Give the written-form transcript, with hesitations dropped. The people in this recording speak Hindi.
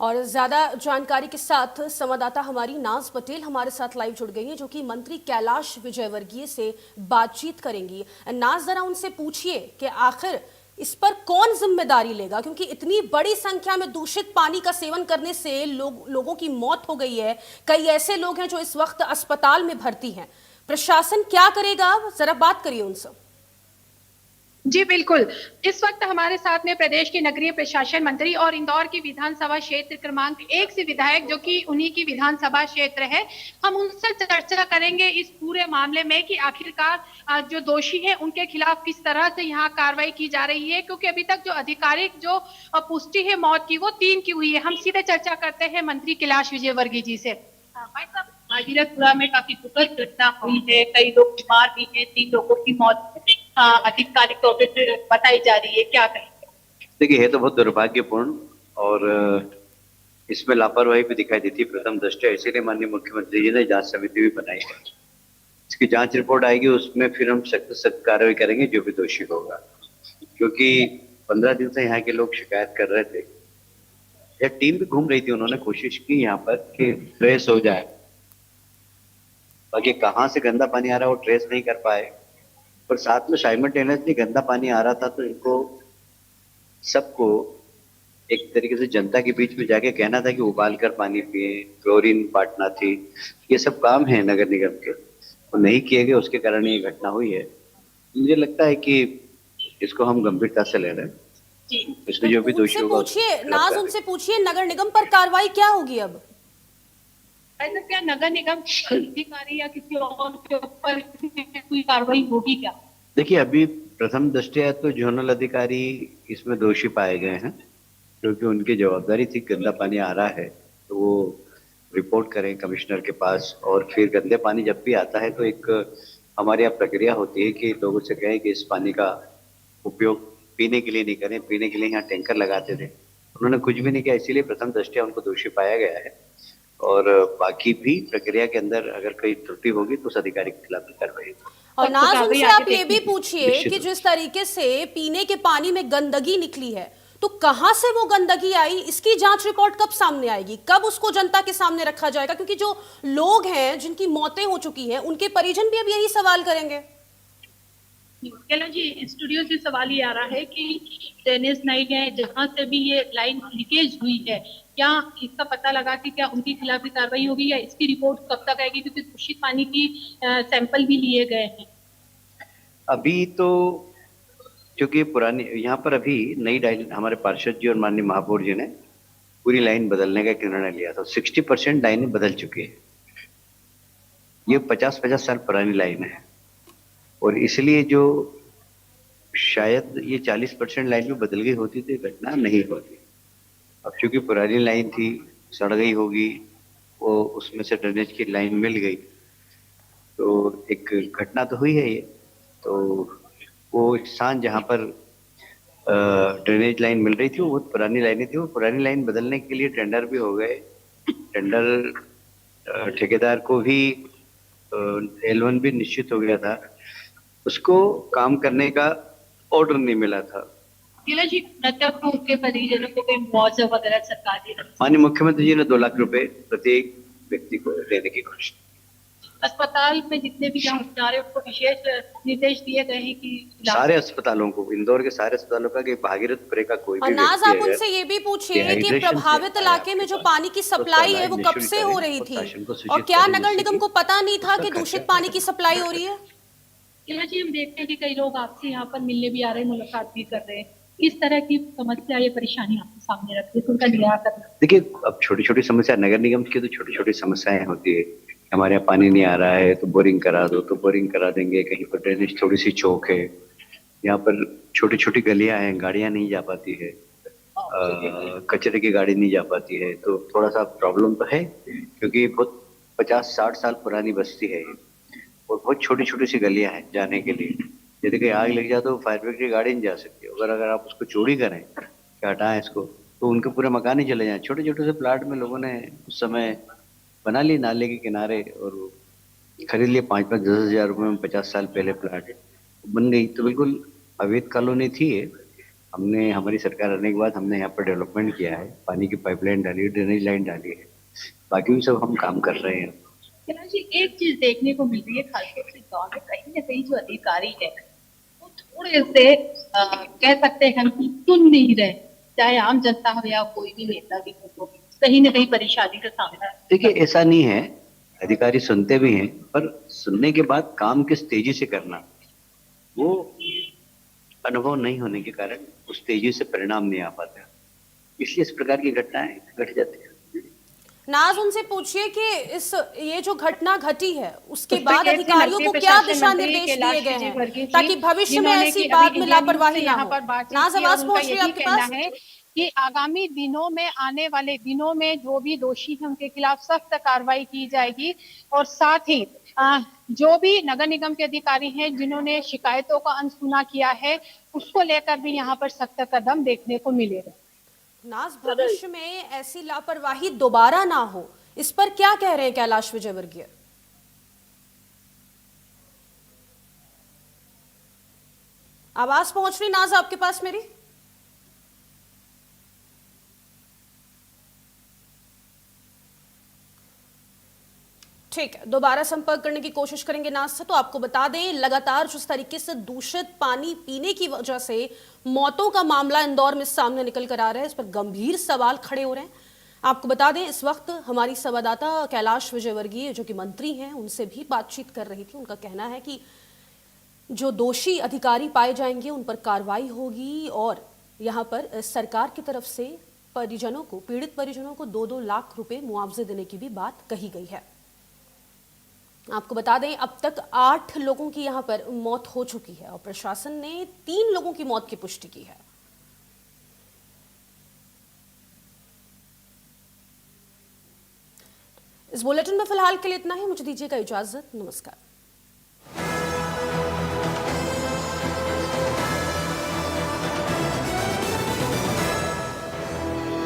और ज्यादा जानकारी के साथ संवाददाता हमारी नाज पटेल हमारे साथ लाइव जुड़ गई हैं, जो कि मंत्री कैलाश विजयवर्गीय से बातचीत करेंगी। नाज, जरा उनसे पूछिए कि आखिर इस पर कौन जिम्मेदारी लेगा, क्योंकि इतनी बड़ी संख्या में दूषित पानी का सेवन करने से लोगों की मौत हो गई है। कई ऐसे लोग हैं जो इस वक्त अस्पताल में भर्ती हैं। प्रशासन क्या करेगा, जरा बात करिए उनसे। जी बिल्कुल। इस वक्त हमारे साथ में प्रदेश के नगरीय प्रशासन मंत्री और इंदौर की विधानसभा क्षेत्र क्रमांक 1 से विधायक, जो कि उन्हीं की विधानसभा क्षेत्र है, हम उनसे चर्चा करेंगे इस पूरे मामले में कि आखिरकार जो दोषी है उनके खिलाफ किस तरह से यहाँ कार्रवाई की जा रही है, क्योंकि अभी तक जो आधिकारिक जो पुष्टि है मौत की वो 3 की हुई है। हम सीधे चर्चा करते हैं मंत्री कैलाश विजयवर्गीय जी से। भाई साहब, भागीरथपुरा में काफी दुखद घटना हुई है, कई लोग बीमार भी हैं, 3 लोगों की मौत आधिकारिक तौर पे बताई जा रही है, क्या कहेंगे? देखिए, ये तो बहुत दुर्भाग्यपूर्ण और इसमें लापरवाही भी दिखाई देती है प्रथम दृष्टया। इसीलिए माननीय मुख्यमंत्री जी ने जांच समिति भी बनाई है। इसकी जांच रिपोर्ट आएगी, उसमें फिर हम सख्त से सख्त कार्रवाई करेंगे जो भी दोषी होगा। क्योंकि 15 दिन से यहाँ के लोग शिकायत कर रहे थे, या टीम भी घूम रही थी, उन्होंने कोशिश की यहाँ पर कि ट्रेस हो जाए, बाकी कहाँ से गंदा पानी आ रहा है वो ट्रेस नहीं कर पाए। और साथ में साइमल्टेनियसली गंदा पानी आ रहा था, तो इनको सबको एक तरीके से जनता के बीच में जाके कहना था कि उबाल कर पानी पिए, क्लोरीन बांटना थी। ये सब काम है नगर निगम के, वो नहीं किए गए, उसके कारण ये घटना हुई है। मुझे लगता है कि इसको हम गंभीरता से ले रहे हैं। इसमें जो भी दोषी होगा पूछिए नाज, उनसे पूछिए नगर निगम पर कार्रवाई क्या होगी अब। ऐसा क्या नगर निगम अधिकारी या किसी और के ऊपर कोई कार्रवाई होगी क्या? देखिए, अभी प्रथम दृष्टया तो जोनल अधिकारी इसमें दोषी पाए गए हैं, क्योंकि उनकी जवाबदारी थी गंदा पानी आ रहा है तो वो रिपोर्ट करें कमिश्नर के पास। और फिर गंदे पानी जब भी आता है तो एक हमारे यहाँ प्रक्रिया होती है कि लोगों से कहें कि इस पानी का उपयोग पीने के लिए नहीं करें। पीने के लिए यहाँ टैंकर लगाते थे, उन्होंने कुछ भी नहीं किया, इसीलिए प्रथम दृष्टया उनको दोषी पाया गया है। और बाकी भी प्रक्रिया के अंदर अगर कोई त्रुटि होगी तो उस अधिकारी के खिलाफ कार्रवाई होगी। और नाज, उनसे आप ये भी पूछिए कि जिस तरीके से पीने के पानी में गंदगी निकली है, तो कहां से वो गंदगी आई, इसकी जांच रिपोर्ट कब सामने आएगी, कब उसको जनता के सामने रखा जाएगा? क्योंकि जो लोग हैं जिनकी मौतें हो चुकी हैं, उनके परिजन भी अब यही सवाल करेंगे। जी, स्टूडियो से सवाल ये आ रहा है कि ड्रेनेज लाइन है जहां से भी ये लाइन लीकेज हुई है, क्या इसका पता लगा कि क्या उनके खिलाफ भी कार्रवाई होगी या इसकी रिपोर्ट कब तक आएगी, क्योंकि दूषित पानी की सैंपल भी लिए गए हैं? अभी तो क्योंकि पुरानी यहाँ पर अभी नई लाइन हमारे पार्षद जी और माननीय महापौर जी ने पूरी लाइन बदलने का एक निर्णय लिया था। 60% लाइनें बदल चुकी है। ये 50-50 साल पुरानी लाइन है, और इसलिए जो शायद ये 40% लाइन भी बदल गई होती तो घटना नहीं होती। अब चूंकि पुरानी लाइन थी, सड़ गई होगी, वो उसमें से ड्रेनेज की लाइन मिल गई, तो एक घटना तो हुई है ये। तो वो स्थान जहाँ पर ड्रेनेज लाइन मिल रही थी वो बहुत पुरानी लाइनें थी। वो पुरानी लाइन बदलने के लिए टेंडर भी हो गए। टेंडर ठेकेदार को भी L1 भी निश्चित हो गया था, उसको काम करने का ऑर्डर नहीं मिला था। जी, मृतकों के परिजनों को कोई मुआवजा वगैरह सरकार दी? माननीय मुख्यमंत्री जी ने 2 लाख रुपए प्रत्येक व्यक्ति को देने की घोषणा। अस्पताल में जितने भी यहाँ उपचार है उनको विशेष निर्देश दिए गए हैं कि सारे अस्पतालों को, इंदौर के सारे अस्पतालों का, कि भागीरथपुरे का कोई भी नाज, व्यक्ति आप उनसे ये भी पूछिए कि डिहाइड्रेशन प्रभावित इलाके में जो पानी की सप्लाई है वो कब से हो रही थी, और क्या नगर निगम को पता नहीं था कि दूषित पानी की सप्लाई हो रही है? जी, हम देखते हैं कि कई लोग आपसे यहाँ पर मिलने भी आ रहे हैं, मुलाकात भी कर रहे हैं। इस तरह की समस्या, ये परेशानी आपके सामने रखती है, तो उनका निराकरण। देखिए, अब छोटी छोटी समस्या, नगर निगम की तो छोटी छोटी समस्याएं होती है। हमारे यहाँ पानी नहीं आ रहा है तो बोरिंग करा दो, तो बोरिंग करा देंगे। कहीं पर ड्रेनेज थोड़ी सी चौक है, यहाँ पर छोटी छोटी गलियां हैं, गाड़ियां नहीं जा पाती है, कचरे की गाड़ी नहीं जा पाती है, तो थोड़ा सा प्रॉब्लम तो है। क्योंकि बहुत 50-60 साल पुरानी बस्ती है ये, और बहुत छोटी छोटी सी गलियां हैं जाने के लिए। यदि कहीं आग लग जाए तो फायर ब्रिगेड की गाड़ी नहीं जा सकती। अगर आप उसको चौड़ी करें, हटाएं इसको, तो उनके पूरे मकान ही चले जाएं। छोटे छोटे से प्लाट में लोगों ने उस समय बना ली नाले के किनारे, और खरीद लिए 5-5, 10,000 रुपए में। 50 साल पहले प्लाट बन गई, तो बिल्कुल अवैध कॉलोनी थी ये। हमने हमारी सरकार आने के बाद हमने यहाँ पर डेवलपमेंट किया है, पानी की पाइपलाइन डाली है, ड्रेनेज लाइन डाली है, बाकी भी सब हम काम कर रहे हैं। कैलाश जी, एक चीज देखने को मिल रही है खासतौर से गाँव में, कहीं ना कहीं जो अधिकारी है वो थोड़े से कह सकते हैं हम कि सुन नहीं रहे, चाहे आम जनता हो या कोई भी नेता भी हो, कहीं ना कहीं परेशानी का सामना है। देखिए, ऐसा नहीं है, अधिकारी सुनते भी हैं, पर सुनने के बाद काम किस तेजी से करना, वो अनुभव नहीं होने के कारण उस तेजी से परिणाम नहीं आ पाते, इसलिए इस प्रकार की घटनाएं घट जाती है। नाज, उनसे पूछिए कि ये जो घटना घटी है उसके उस पर बाद केंद्रीय अधिकारियों नगरीय को क्या प्रशासन दिशा मंत्री निर्देश कैलाश दिए गए विजयवर्गीय हैं जी, ताकि भविष्य में जिन्होंने ऐसी कि बात अभी में इंडिया न्यूज़ लापरवाही से ना यहाँ हो। पर बातचीत नाज, की और आवाज उनका पहुंच रही है यही आपके कहना पास? है कि आगामी दिनों में, आने वाले दिनों में जो भी दोषी है उनके खिलाफ सख्त कार्रवाई की जाएगी, और साथ ही जो भी नगर निगम के अधिकारी हैं जिन्होंने शिकायतों का अनसुना किया है उसको लेकर भी यहाँ पर सख्त कदम देखने को मिलेगा। नाज, भविष्य में ऐसी लापरवाही दोबारा ना हो, इस पर क्या कह रहे हैं कैलाश विजयवर्गीय? आवाज पहुंच रही नाज आपके पास मेरी? ठीक है, दोबारा संपर्क करने की कोशिश करेंगे नाज से। तो आपको बता दें, लगातार जिस तरीके से दूषित पानी पीने की वजह से मौतों का मामला इंदौर में सामने निकल कर आ रहा है, इस पर गंभीर सवाल खड़े हो रहे हैं। आपको बता दें, इस वक्त हमारी संवाददाता कैलाश विजयवर्गीय जो कि मंत्री हैं, उनसे भी बातचीत कर रही थी। उनका कहना है कि जो दोषी अधिकारी पाए जाएंगे उन पर कार्रवाई होगी, और यहाँ पर सरकार की तरफ से परिजनों को, पीड़ित परिजनों को 2-2 लाख रुपए मुआवजे देने की भी बात कही गई है। आपको बता दें, अब तक 8 लोगों की यहां पर मौत हो चुकी है और प्रशासन ने 3 लोगों की मौत की पुष्टि की है। इस बुलेटिन में फिलहाल के लिए इतना ही। मुझे दीजिएगा इजाजत। नमस्कार।